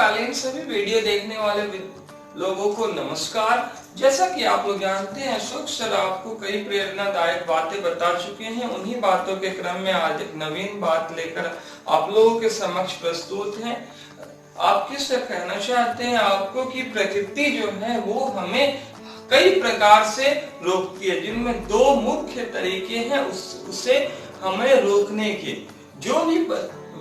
समकालीन सभी वीडियो देखने वाले लोगों को नमस्कार। जैसा कि आप लोग जानते हैं, अशोक सर आपको कई प्रेरणादायक बातें बता चुके हैं। उन्हीं बातों के क्रम में आज एक नवीन बात लेकर आप लोगों के समक्ष प्रस्तुत हैं। आप किस कहना चाहते हैं आपको कि प्रकृति जो है वो हमें कई प्रकार से रोकती है, जिनमें दो मुख्य तरीके हैं उसे हमें रोकने के। जो भी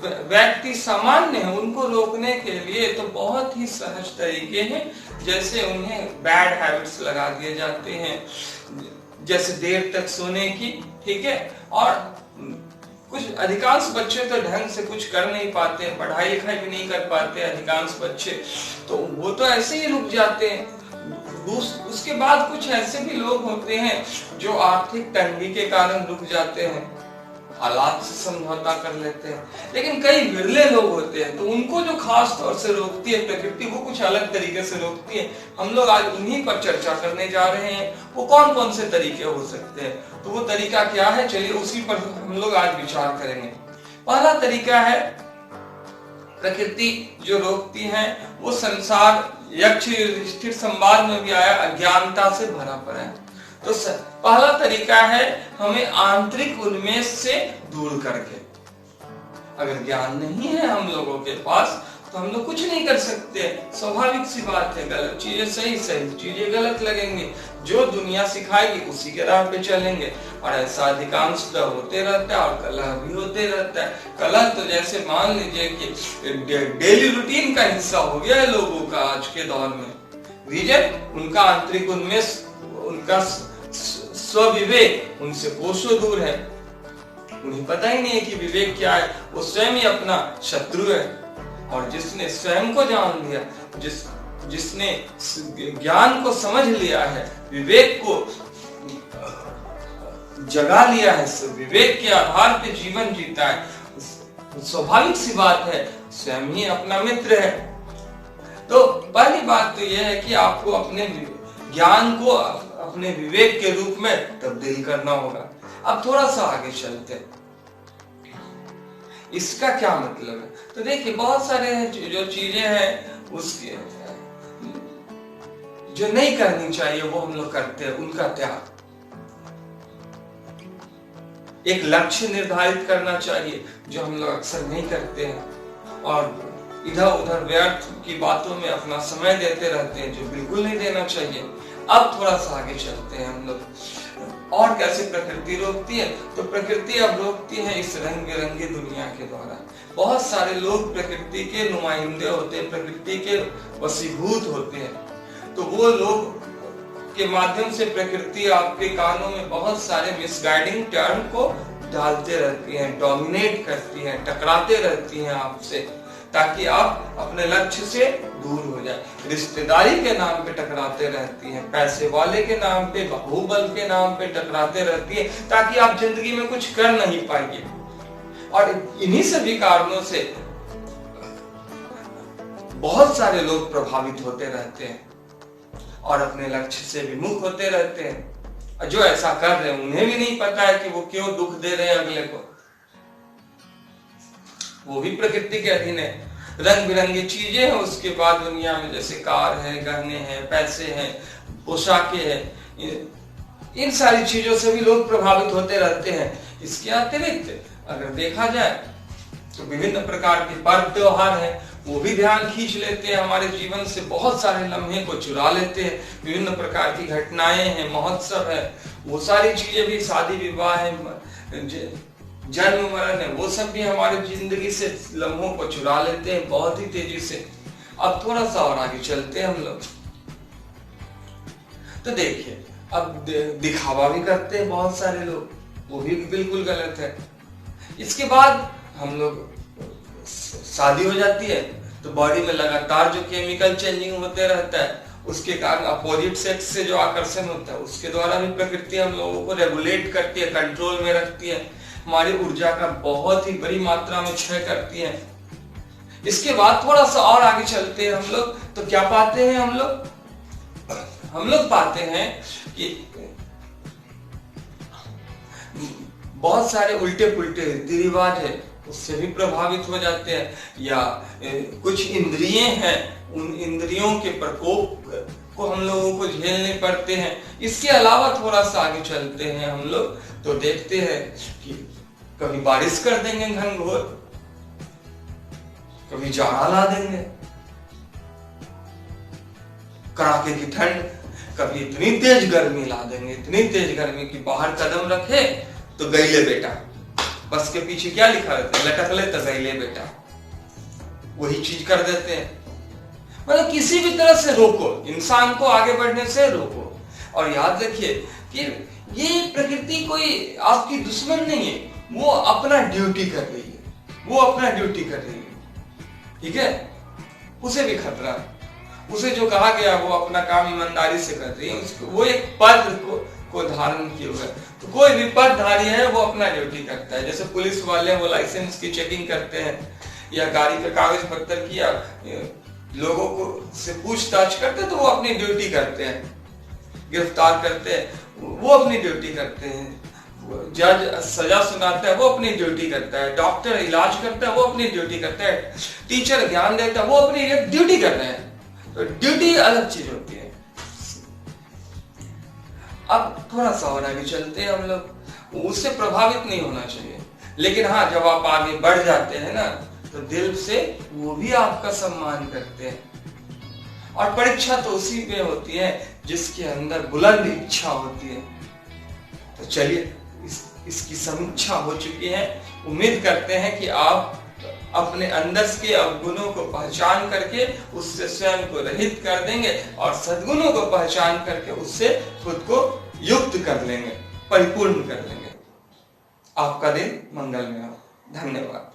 व्यक्ति सामान्य है उनको रोकने के लिए तो बहुत ही सहज तरीके हैं, जैसे उन्हें बैड हैबिट्स लगा दिए जाते हैं, जैसे देर तक सोने की, ठीक है। और कुछ अधिकांश बच्चे तो ढंग से कुछ कर नहीं पाते हैं, पढ़ाई लिखाई भी नहीं कर पाते अधिकांश बच्चे, तो वो तो ऐसे ही रुक जाते हैं। उसके बाद कुछ ऐसे भी लोग होते हैं जो आर्थिक तंगी के कारण रुक जाते हैं, हालात से समझौता कर लेते हैं। लेकिन कई विरले लोग होते हैं तो उनको जो खास तौर से रोकती है प्रकृति, वो कुछ अलग तरीके से रोकती है। हम लोग आज उन्हीं पर चर्चा करने जा रहे हैं। वो कौन कौन से तरीके हो सकते हैं, तो वो तरीका क्या है, चलिए उसी पर हम लोग आज विचार करेंगे। पहला तरीका है प्रकृति जो रोकती है वो संसार यक्ष युधिष्ठिर संवाद में भी आया, अज्ञानता से भरा पड़ा है। तो पहला तरीका है हमें आंतरिक उन्मेष से दूर करके। अगर ज्ञान नहीं है हम लोगों के पास तो हम लोग कुछ नहीं कर सकते। स्वाभाविक सी बात है, गलत चीजें सही, सही चीजें गलत लगेंगी। जो दुनिया सिखाएगी उसी के राह पे चलेंगे, और ऐसा अधिकांशतः होते रहता है। और कलह भी होते रहता है। कलह तो जैसे मान लीजिए कि डेली रूटीन का हिस्सा हो गया है लोगों का आज के दौर में। रीजन उनका आंतरिक उन्मेष, उनका स्वविवेक उनसे कोसों दूर है। उन्हें पता ही नहीं है कि विवेक क्या है, वो स्वयं ही अपना शत्रु है। और जिसने स्वयं को जान लिया, जिसने ज्ञान को समझ लिया है, विवेक को जगा लिया है, विवेक के आधार पे जीवन जीता है, स्वाभाविक सी बात है स्वयं ही अपना मित्र है। तो पहली बात तो यह है कि आपको अपने ज्ञान को अपने विवेक के रूप में तब्दील करना होगा। अब थोड़ा सा आगे चलते हैं, इसका क्या मतलब है। तो देखिए, बहुत सारे जो चीजें हैं उसके जो नहीं करनी चाहिए वो हम लोग करते हैं, उनका त्याग। एक लक्ष्य निर्धारित करना चाहिए जो हम लोग अक्सर नहीं करते हैं, और इधर उधर व्यर्थ की बातों में अपना समय देते रहते हैं जो बिल्कुल नहीं देना चाहिए। अब थोड़ा सा आगे चलते हैं हम लोग, और कैसे प्रकृति रोकती है। तो प्रकृति अब रोकती है इस रंग बिरंगी दुनिया के द्वारा। बहुत सारे लोग प्रकृति के नुमाइंदे होते हैं, प्रकृति के वशीभूत होते हैं। तो वो लोग के माध्यम से प्रकृति आपके कानों में बहुत सारे मिसगाइडिंग टर्म को डालते रहती है, डोमिनेट करती है, टकराते रहती हैं आपसे, ताकि आप अपने लक्ष्य से दूर हो जाए। रिश्तेदारी के नाम पे टकराते रहती हैं, पैसे वाले के नाम पे, बाहुबल के नाम पे टकराते रहती है, ताकि आप जिंदगी में कुछ कर नहीं पाएंगे। और इन्हीं सभी कारणों से बहुत सारे लोग प्रभावित होते रहते हैं और अपने लक्ष्य से विमुख होते रहते हैं। जो ऐसा कर रहे हैं उन्हें भी नहीं पता है कि वो क्यों दुख दे रहे हैं अगले को। वो भी प्रकृति के अधीन है। रंग बिरंगी चीजें हैं उसके बाद दुनिया में, जैसे कार है, गहने हैं, पैसे हैं, पोशाकें हैं, इन सारी चीजों से भी लोग प्रभावित होते रहते हैं। इसके अतिरिक्त अगर देखा जाए तो विभिन्न प्रकार के पर्व त्योहार हैं, वो भी ध्यान खींच लेते हैं हमारे जीवन से, बहुत सारे लम्हे को चुरा लेते हैं। विभिन्न प्रकार की घटनाएं हैं, महोत्सव है, वो सारी चीजें भी, शादी विवाह है, जन्म मरण है, वो सब भी हमारी जिंदगी से लम्हों को चुरा लेते हैं बहुत ही तेजी से। अब थोड़ा सा और आगे चलते हैं हम लोग। तो देखिए, अब दिखावा भी करते हैं बहुत सारे लोग, वो भी बिल्कुल गलत है। इसके बाद हम लोग, शादी हो जाती है तो बॉडी में लगातार जो केमिकल चेंजिंग होते रहता है, उसके कारण अपोजिट सेक्स से जो आकर्षण होता है उसके द्वारा भी प्रकृति हम लोगों को रेगुलेट करती है, कंट्रोल में रखती है, हमारी ऊर्जा का बहुत ही बड़ी मात्रा में क्षय करती है। इसके बाद थोड़ा सा और आगे चलते हैं हम लोग, तो क्या पाते हैं हम लोग पाते हैं कि बहुत सारे उल्टे पुल्टे रीति रिवाज है, उससे भी प्रभावित हो जाते हैं, या कुछ इंद्रियां हैं, उन इंद्रियों के प्रकोप को हम लोगों को झेलने पड़ते हैं। इसके अलावा थोड़ा सा आगे चलते हैं हम लोग तो देखते हैं कि कभी बारिश कर देंगे घनघोर, कभी जाड़ा ला देंगे, कड़ाके की ठंड, कभी इतनी तेज गर्मी ला देंगे, इतनी तेज गर्मी कि बाहर कदम रखे तो गईले बेटा, बस के पीछे क्या लिखा रहता है, लटक ले तो गईले बेटा, वही चीज कर देते हैं। मतलब किसी भी तरह से रोको, इंसान को आगे बढ़ने से रोको। और याद रखिए कि ये प्रकृति कोई आपकी दुश्मन नहीं है, वो अपना ड्यूटी कर रही है, वो अपना ड्यूटी कर रही है, ठीक है। उसे भी खतरा, उसे जो कहा गया वो अपना काम ईमानदारी से कर रही है, वो एक पद को धारण किए हुए। तो कोई भी पदधारी है वो अपना ड्यूटी करता है। जैसे पुलिस वाले वो लाइसेंस की चेकिंग करते हैं, या गाड़ी का कागज पत्र की, या लोगों को से पूछताछ करते हैं, तो वो अपनी ड्यूटी करते हैं, गिरफ्तार करते हैं, वो अपनी ड्यूटी करते हैं। जज सजा सुनाता है, वो अपनी ड्यूटी करता है। डॉक्टर इलाज करता है, वो अपनी ड्यूटी करता है। टीचर ज्ञान देता है, वो अपनी ड्यूटी कर रहे हैं। तो ड्यूटी अलग चीज होती है। अब थोड़ा सा और आगे चलते हैं हम लोग, उससे प्रभावित नहीं होना चाहिए। लेकिन हाँ, जब आप आगे बढ़ जाते हैं ना, तो दिल से वो भी आपका सम्मान करते हैं। और परीक्षा तो उसी में होती है जिसके अंदर बुलंद इच्छा होती है। तो चलिए, इसकी समीक्षा हो चुकी है। उम्मीद करते हैं कि आप अपने अंदर के अवगुणों को पहचान करके उससे स्वयं को रहित कर देंगे, और सद्गुणों को पहचान करके उससे खुद को युक्त कर लेंगे, परिपूर्ण कर लेंगे। आपका दिन मंगलमय हो। धन्यवाद।